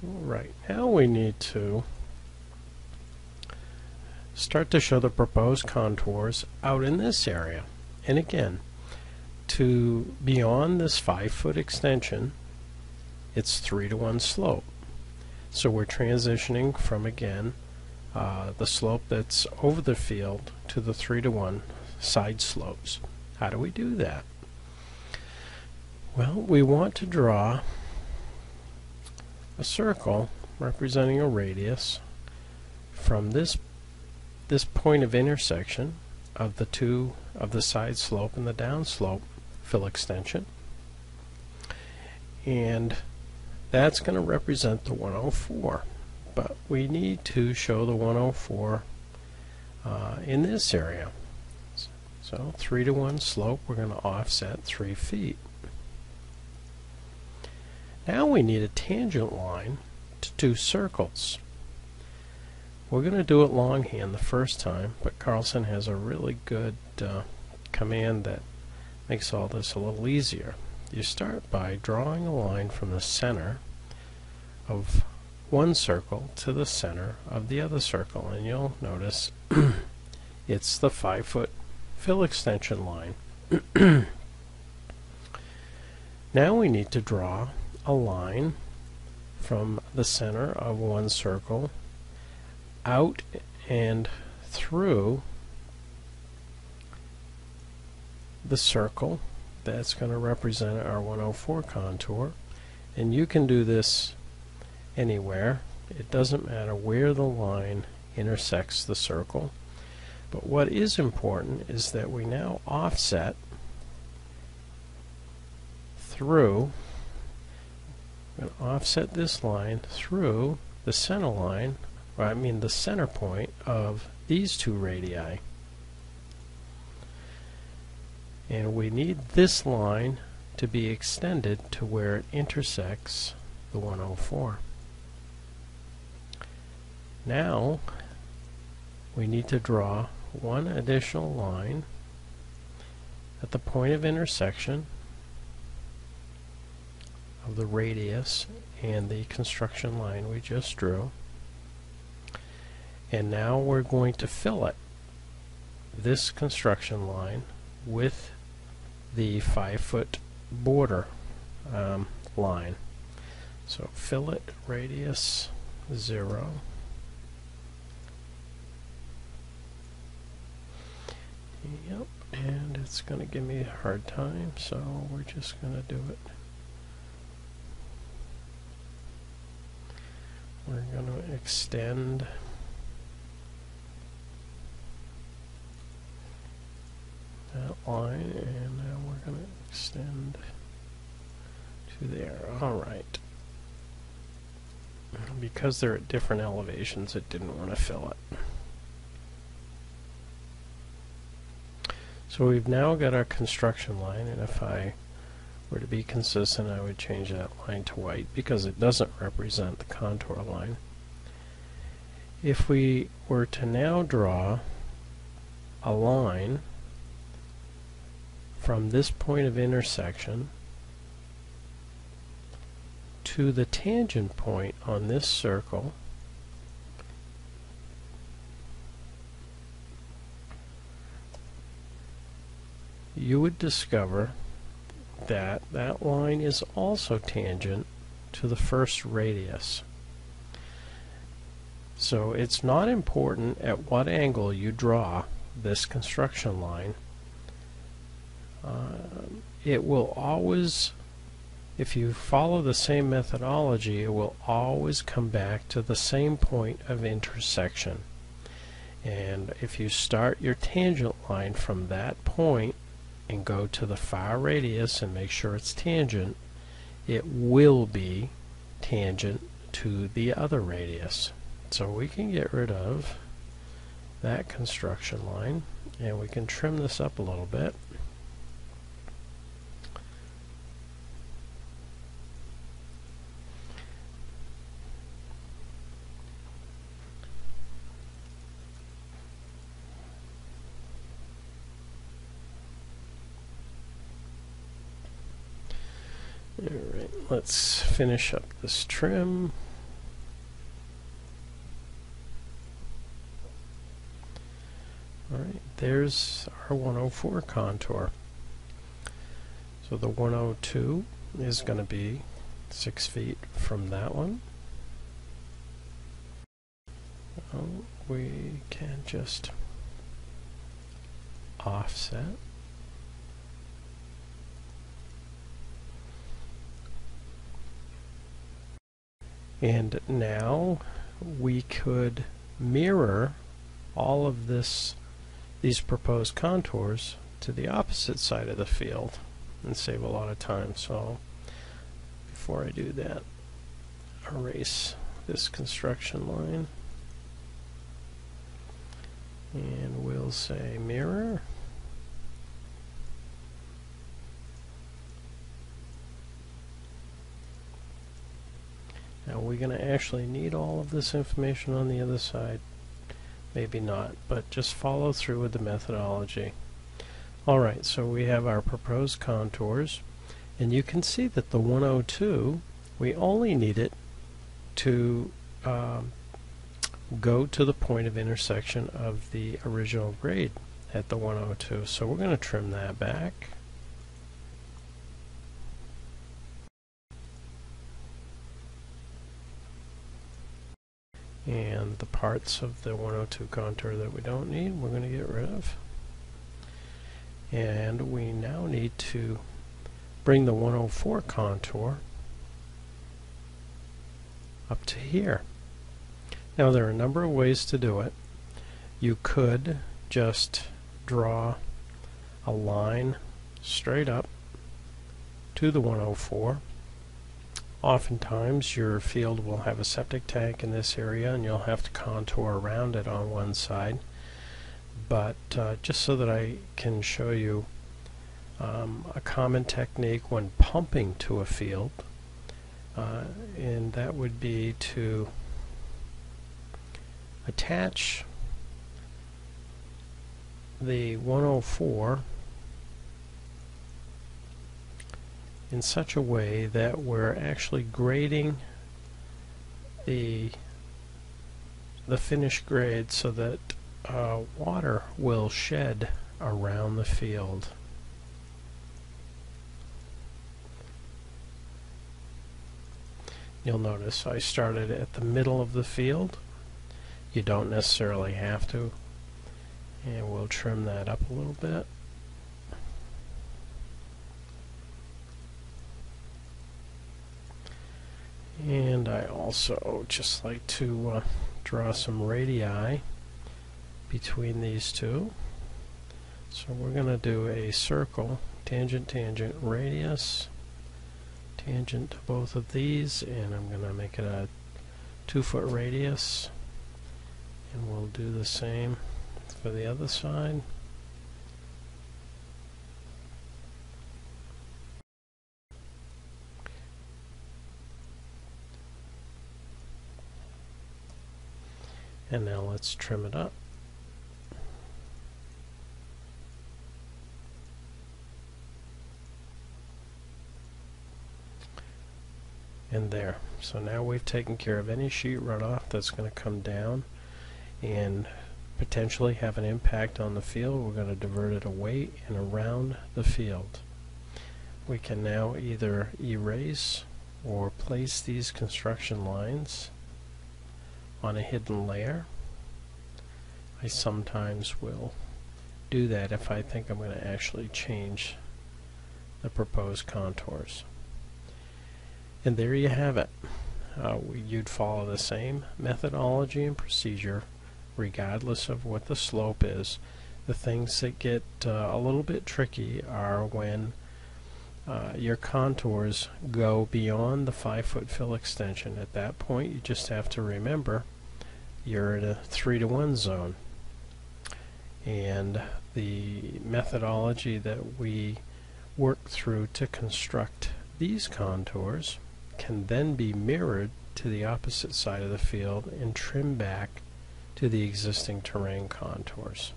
Right, now we need to start to show the proposed contours out in this area. And again, to beyond this 5-foot extension, it's 3-to-1 slope. So we're transitioning from, again, the slope that's over the field to the 3-to-1 side slopes. How do we do that? Well, we want to draw a circle representing a radius from this point of intersection of the side slope and the down slope fill extension, and that's going to represent the 104, but we need to show the 104 in this area. So 3-to-1 slope, we're going to offset 3 feet. Now we need a tangent line to 2 circles. We're going to do it longhand the first time, but Carlson has a really good command that makes all this a little easier. You start by drawing a line from the center of one circle to the center of the other circle, and you'll notice it's the 5-foot fill extension line. Now we need to draw a line from the center of one circle out and through the circle that's going to represent our 104 contour, and you can do this anywhere. It doesn't matter where the line intersects the circle, but what is important is that we now offset through. I'm going to offset this line through the center line, or I mean the center point of these 2 radii. And we need this line to be extended to where it intersects the 104. Now we need to draw one additional line at the point of intersection of the radius and the construction line we just drew. And now we're going to fillet this construction line with the 5-foot border line. So fillet radius 0. Yep, and it's going to give me a hard time, so we're just going to do it. We're going to extend that line, and now we're going to extend to there. Alright. Because they're at different elevations, it didn't want to fill it. So we've now got our construction line, and if I were to be consistent, I would change that line to white because it doesn't represent the contour line. If we were to now draw a line from this point of intersection to the tangent point on this circle, you would discover that that line is also tangent to the first radius. So it's not important at what angle you draw this construction line. It will always, if you follow the same methodology, it will always come back to the same point of intersection. And if you start your tangent line from that point and go to the far radius and make sure it's tangent, it will be tangent to the other radius. So we can get rid of that construction line, and we can trim this up a little bit. Alright, let's finish up this trim. there's our 104 contour. So the 102 is going to be 6 feet from that one. We can just offset. And now we could mirror all of these proposed contours to the opposite side of the field and save a lot of time. So before I do that, erase this construction line and we'll say mirror. Now we're going to actually need all of this information on the other side. Maybe not, but just follow through with the methodology. Alright, so we have our proposed contours, and you can see that the 102, we only need it to go to the point of intersection of the original grade at the 102. So we're going to trim that back. And the parts of the 102 contour that we don't need, we're going to get rid of. And we now need to bring the 104 contour up to here. Now there are a number of ways to do it. You could just draw a line straight up to the 104. Oftentimes your field will have a septic tank in this area and you'll have to contour around it on one side. But just so that I can show you a common technique when pumping to a field, and that would be to attach the 104 in such a way that we're actually grading the finished grade so that water will shed around the field. You'll notice I started at the middle of the field. You don't necessarily have to, and we'll trim that up a little bit. And I also just like to draw some radii between these two. So we're going to do a circle, tangent, tangent, radius, tangent to both of these, and I'm going to make it a 2-foot radius, and we'll do the same for the other side. And now let's trim it up. And there. So now we've taken care of any sheet runoff that's going to come down and potentially have an impact on the field. We're going to divert it away and around the field. We can now either erase or place these construction lines on a hidden layer. I sometimes will do that if I think I'm going to actually change the proposed contours. And there you have it. You'd follow the same methodology and procedure regardless of what the slope is. The things that get a little bit tricky are when your contours go beyond the 5-foot fill extension. At that point you just have to remember you're in a 3-to-1 zone, and the methodology that we work through to construct these contours can then be mirrored to the opposite side of the field and trim back to the existing terrain contours.